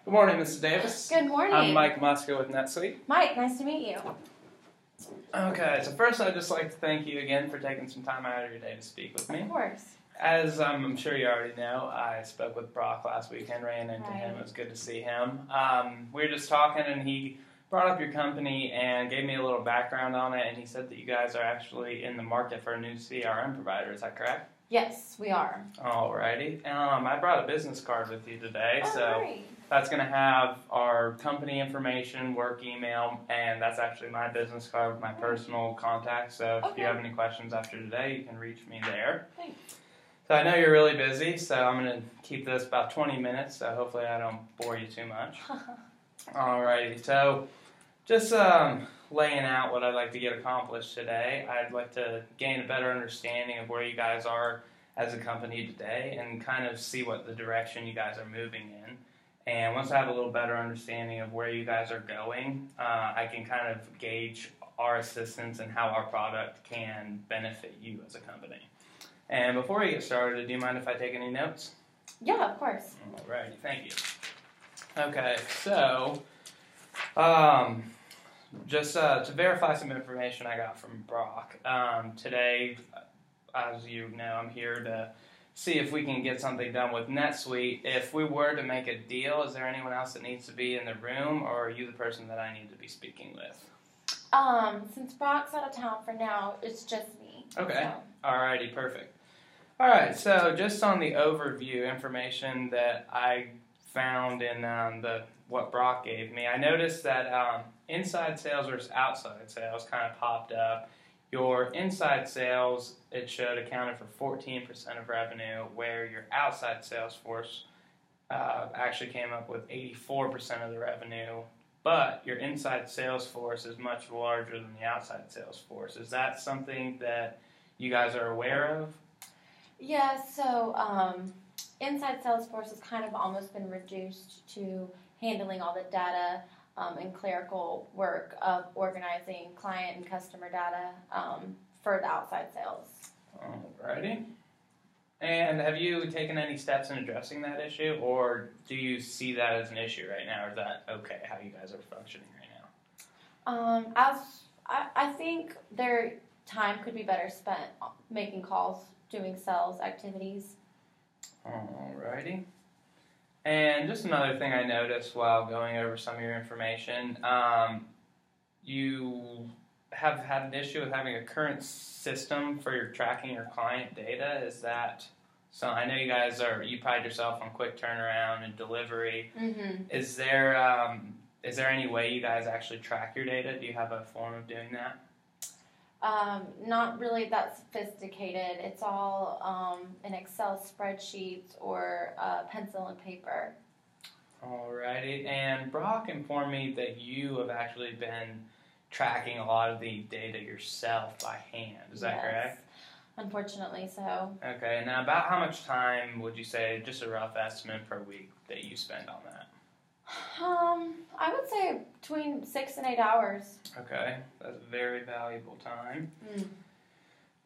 Good morning, Mrs. Davis. Good morning. I'm Mike Muska with NetSuite. Mike, nice to meet you. Okay, so first I'd just like to thank you again for taking some time out of your day to speak with me. Of course. As I'm sure you already know, I spoke with Brock last weekend, ran into him. It was good to see him. We were just talking, and he brought up your company and gave me a little background on it, and he said that you guys are actually in the market for a new CRM provider. Is that correct? Yes, we are. Alrighty. I brought a business card with you today, so great. that's going to have our company information, work email, and that's actually my business card with my personal contacts. So if you have any questions after today, you can reach me there. Thanks. So I know you're really busy, so I'm going to keep this about 20 minutes, so hopefully I don't bore you too much. Alrighty, so just laying out what I'd like to get accomplished today. I'd like to gain a better understanding of where you guys are as a company today and kind of see what the direction you guys are moving in. And once I have a little better understanding of where you guys are going, I can kind of gauge our assistance and how our product can benefit you as a company. And before we get started, do you mind if I take any notes? Yeah, of course. Alrighty, thank you. Okay, so just to verify some information I got from Brock, today, as you know, I'm here to see if we can get something done with NetSuite. If we were to make a deal, is there anyone else that needs to be in the room, or are you the person that I need to be speaking with? Since Brock's out of town for now, it's just me. Okay. So. Alrighty, perfect. Alright, so just on the overview information that I found in what Brock gave me, I noticed that inside sales versus outside sales kind of popped up. Your inside sales, it showed, accounted for 14% of revenue, where your outside sales force actually came up with 84% of the revenue. But your inside sales force is much larger than the outside sales force. Is that something that you guys are aware of? Yeah, so inside sales force has kind of almost been reduced to handling all the data and clerical work of organizing client and customer data for the outside sales. Alrighty. And have you taken any steps in addressing that issue, or do you see that as an issue right now, or is that okay how you guys are functioning right now? I think their time could be better spent making calls, doing sales activities. Alrighty. And just another thing I noticed while going over some of your information, you have had an issue with having a current system for your tracking your client data. Is that so? I know you pride yourself on quick turnaround and delivery. Mm-hmm. Is there any way you guys actually track your data? Do you have a form of doing that? Not really that sophisticated. It's all in Excel spreadsheets or pencil and paper. Alrighty. And Brock informed me that you have actually been tracking a lot of the data yourself by hand. Is that correct? Unfortunately so. Okay. Now, about how much time would you say, just a rough estimate per week, that you spend on that? I would say between 6 and 8 hours. Okay, that's very valuable time.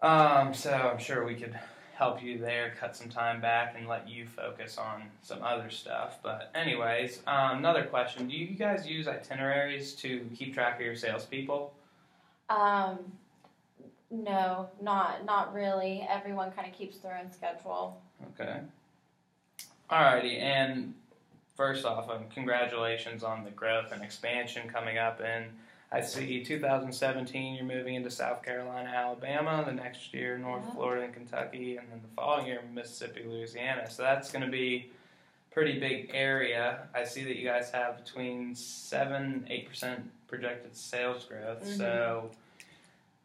Mm. So I'm sure we could help you there, cut some time back, and let you focus on some other stuff. But anyways, another question: do you guys use itineraries to keep track of your salespeople? No, not really. Everyone kind of keeps their own schedule. Okay. Alrighty, and first off, congratulations on the growth and expansion coming up. And I see 2017, you're moving into South Carolina, Alabama. The next year, North Florida and Kentucky. And then the following year, Mississippi, Louisiana. So that's going to be a pretty big area. I see that you guys have between 7-8% projected sales growth. Mm-hmm. So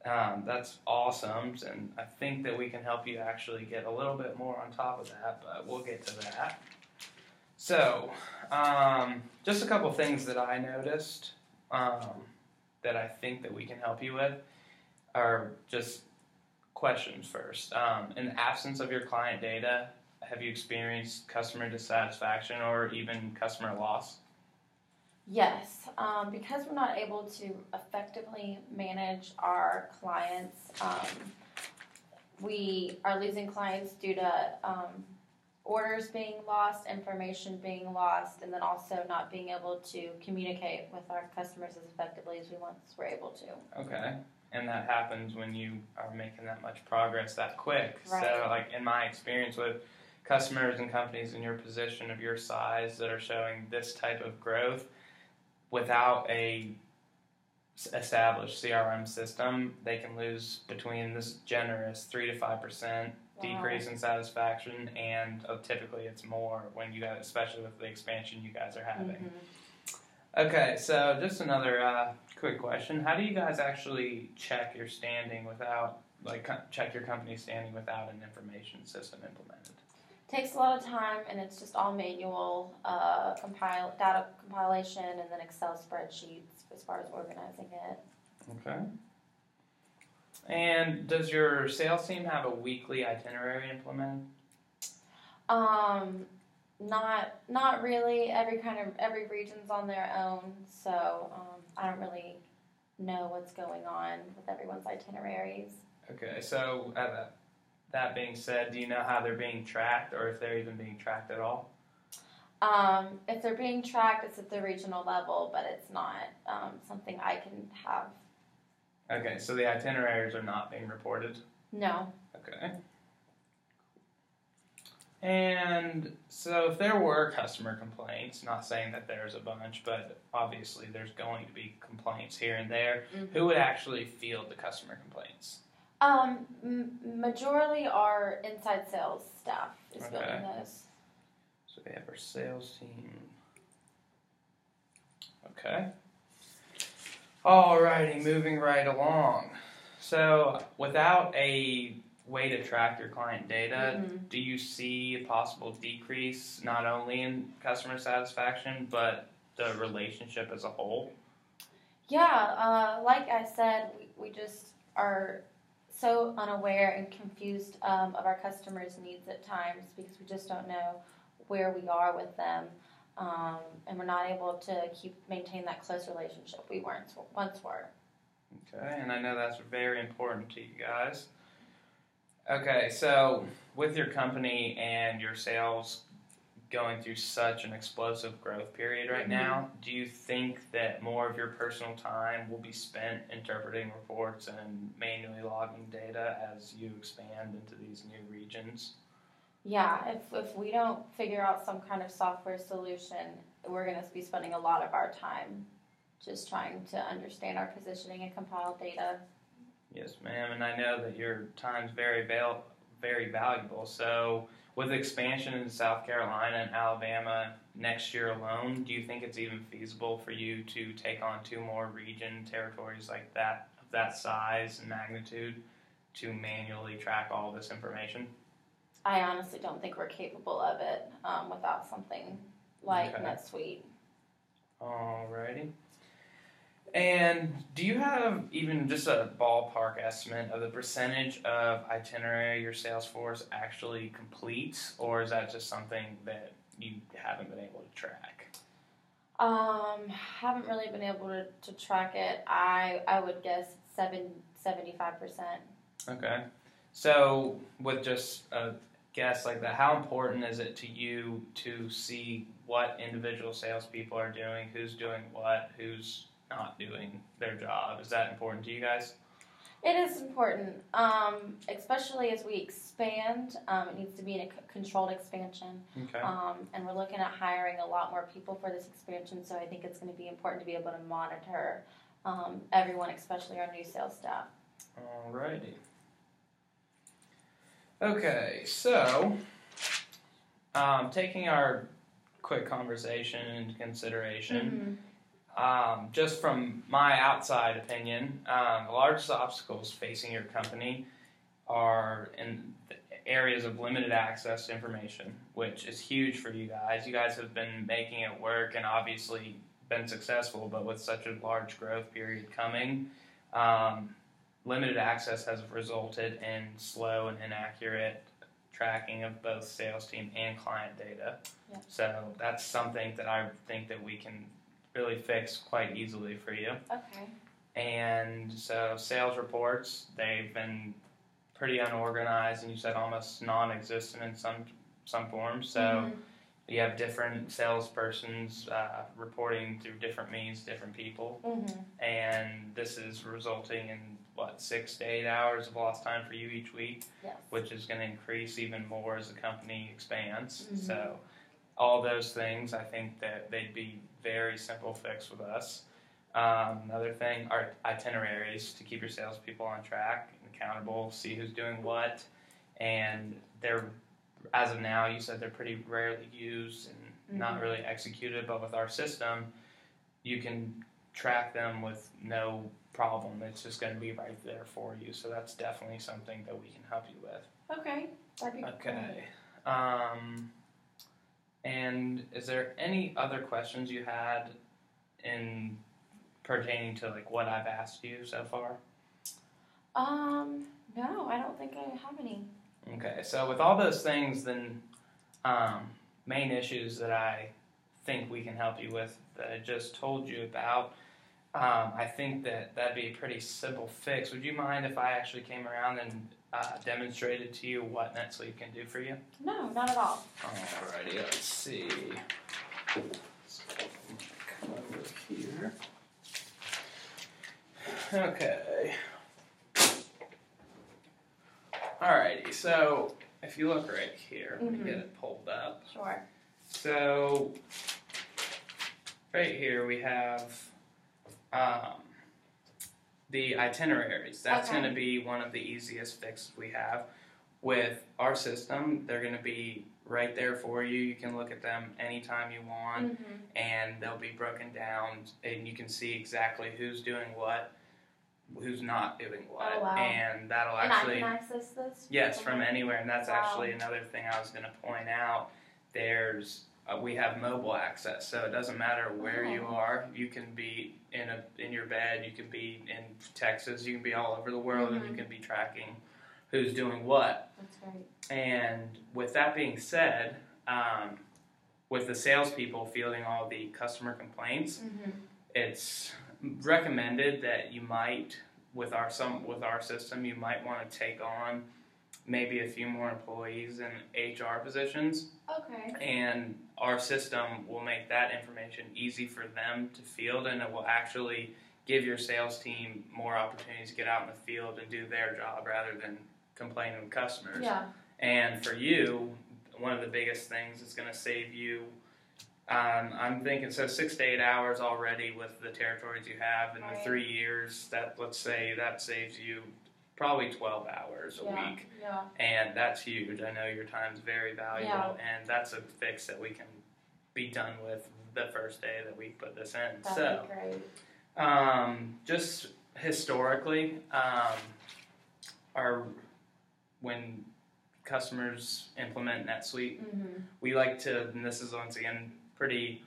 that's awesome. And I think that we can help you actually get a little bit more on top of that, but we'll get to that. So, just a couple things that I noticed that I think that we can help you with are just questions first. In the absence of your client data, have you experienced customer dissatisfaction or even customer loss? Yes, because we're not able to effectively manage our clients, we are losing clients due to orders being lost, information being lost, and then also not being able to communicate with our customers as effectively as we once were able to. Okay. And that happens when you are making that much progress that quick. Right. So, like in my experience with customers and companies in your position of your size that are showing this type of growth without a established CRM system, they can lose between this generous 3 to 5% decrease in satisfaction, and typically it's more when you guys, especially with the expansion you guys are having. Mm-hmm. Okay, so just another quick question: how do you guys actually check your standing without, check your company standing without an information system implemented? Takes a lot of time, and it's just all manual data compilation, and then Excel spreadsheets as far as organizing it. Okay. And does your sales team have a weekly itinerary implemented? Not really. Every region's on their own, so I don't really know what's going on with everyone's itineraries. Okay, so that being said, do you know how they're being tracked, or if they're even being tracked at all? If they're being tracked, it's at the regional level, but it's not something I can have. Okay, so the itineraries are not being reported? No. Okay. And so if there were customer complaints, not saying that there's a bunch, but obviously there's going to be complaints here and there, Mm-hmm. who would actually field the customer complaints? Majority are inside sales staff is Okay. building those. So we have our sales team. Okay. Alrighty, moving right along. So without a way to track your client data, Mm-hmm. do you see a possible decrease not only in customer satisfaction, but the relationship as a whole? Yeah, like I said, we just are so unaware and confused of our customers' needs at times because we just don't know where we are with them, and we're not able to maintain that close relationship we once were. Okay, and I know that's very important to you guys. Okay, so with your company and your sales going through such an explosive growth period right Mm-hmm. now, do you think that more of your personal time will be spent interpreting reports and manually logging data as you expand into these new regions? Yeah, if we don't figure out some kind of software solution, we're going to be spending a lot of our time just trying to understand our positioning and compile data. Yes, ma'am, and I know that your time's very valuable. So with expansion into South Carolina and Alabama next year alone, do you think it's even feasible for you to take on 2 more territories like that, of that size and magnitude, to manually track all this information? I honestly don't think we're capable of it without something like NetSuite. Alrighty. And do you have even just a ballpark estimate of the percentage of itinerary your sales force actually completes, or is that just something that you haven't been able to track? Haven't really been able to track it. I would guess 75%. Okay. So with just a guess like that, how important is it to you to see what individual salespeople are doing, who's doing what, who's not doing their job? Is that important to you guys? It is important, especially as we expand. It needs to be a controlled expansion. Okay. And we're looking at hiring a lot more people for this expansion, so I think it's going to be important to be able to monitor everyone, especially our new sales staff. Alrighty. Okay, so taking our quick conversation into consideration, just from my outside opinion, the largest obstacles facing your company are in the areas of limited access to information, which is huge for you guys. You guys have been making it work and obviously been successful, but with such a large growth period coming, limited access has resulted in slow and inaccurate tracking of both sales team and client data. Yeah. So that's something that I think that we can really fix quite easily for you. Okay. And so sales reports, they've been pretty unorganized, and you said almost non-existent in some form. So you have different salespersons reporting through different means, different people, and this is resulting in 6 to 8 hours of lost time for you each week, which is going to increase even more as the company expands. So all those things, I think that they'd be very simple fix with us. Another thing are itineraries to keep your salespeople on track and accountable, see who's doing what, and they're, as of now, you said they're pretty rarely used and not really executed, but with our system, you can track them with no problem. It's just going to be right there for you. So that's definitely something that we can help you with. Okay, that'd be okay. And is there any other questions you had in pertaining to like what I've asked you so far? No, I don't think I have any. Okay, so with all those things, then main issues that I think we can help you with that I just told you about, I think that'd be a pretty simple fix. Would you mind if I actually came around and demonstrated to you what NetSuite can do for you? No, not at all. Alrighty, let's see. Let's come over here. Okay. Alrighty, so if you look right here, let me get it pulled up. Sure. So right here we have the itineraries. That's going to be one of the easiest fixes we have. With our system, they're going to be right there for you. You can look at them anytime you want, and they'll be broken down, and you can see exactly who's doing what, who's not doing what. Oh, wow. And that'll And actually... I can access this? Yes, from anywhere, and that's actually another thing I was going to point out. There's we have mobile access, so it doesn't matter where you are. You can be in your bed, you can be in Texas, you can be all over the world, and you can be tracking who's doing what. That's great. And with that being said, with the salespeople fielding all the customer complaints, it's recommended that you might, with our system, you might want to take on maybe a few more employees in HR positions. Okay. And our system will make that information easy for them to field, and it will actually give your sales team more opportunities to get out in the field and do their job rather than complaining with customers. Yeah. And for you, one of the biggest things is going to save you, I'm thinking, 6 to 8 hours already with the territories you have in the 3 years. Let's say that saves you probably 12 hours a week. Yeah. And that's huge. I know your time's very valuable, and that's a fix that we can be done with the first day that we put this in. That'd be great. Just historically, when customers implement NetSuite, we like to, and this is once again pretty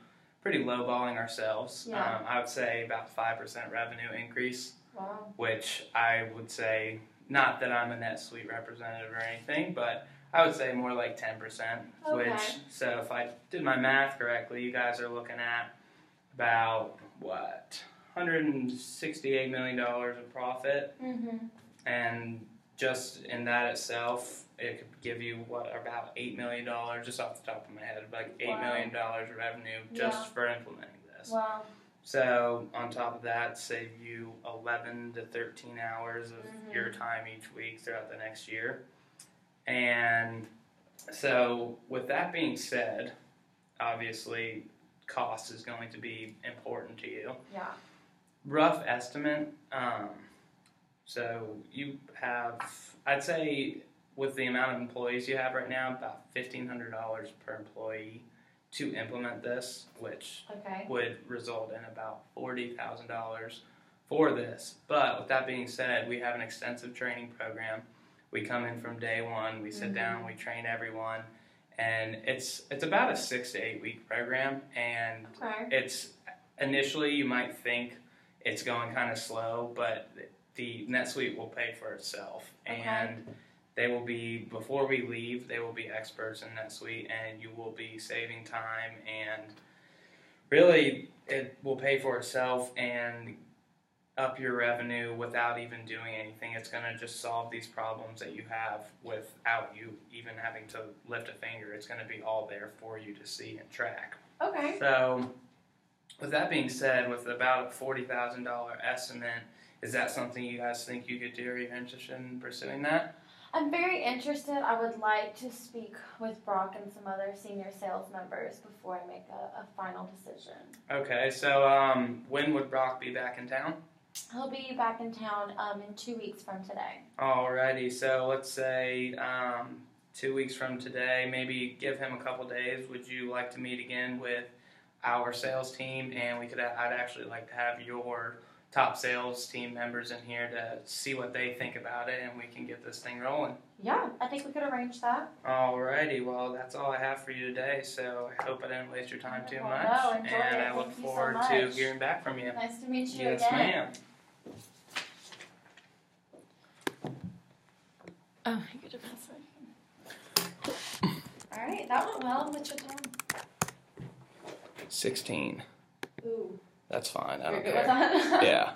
lowballing ourselves. I would say about 5% revenue increase. Wow. Which I would say, not that I'm a NetSuite representative or anything, but I would say more like 10%. Okay. So if I did my math correctly, you guys are looking at about, $168 million of profit. And just in that itself, it could give you, about $8 million, just off the top of my head, like $8 million of revenue just for implementing this. Wow. So on top of that, save you 11 to 13 hours of your time each week throughout the next year. And so with that being said, obviously cost is going to be important to you. Yeah. Rough estimate, so you have, I'd say with the amount of employees you have right now, about $1,500 per employee to implement this, which would result in about $40,000 for this. But with that being said, we have an extensive training program. We come in from day one, we sit down, we train everyone, and it's about a 6 to 8 week program. And it's initially you might think it's going kind of slow, but the NetSuite will pay for itself. And they will be, before we leave, they will be experts in NetSuite, and you will be saving time, and really it will pay for itself. And up your revenue without even doing anything. It's going to just solve these problems that you have without you even having to lift a finger. It's going to be all there for you to see and track. Okay. So, with that being said, with about a $40,000 estimate, is that something you guys think you could do? Are you interested in pursuing that? I'm very interested. I would like to speak with Brock and some other senior sales members before I make a final decision. Okay, so when would Brock be back in town? He'll be back in town in 2 weeks from today. Alrighty, so let's say 2 weeks from today, maybe give him a couple days. Would you like to meet again with our sales team? And I'd actually like to have your top sales team members in here to see what they think about it, and we can get this thing rolling. Yeah, I think we could arrange that. Alrighty, well, that's all I have for you today, so I hope I didn't waste your time too much. No, enjoy and it. I look Thank you so forward much. to hearing back from you. Nice to meet you Yes, again. ma'am. Oh, you get your password. All right, that went well. What's your time? 16. Ooh. That's fine. I You're don't good care. with that? Yeah.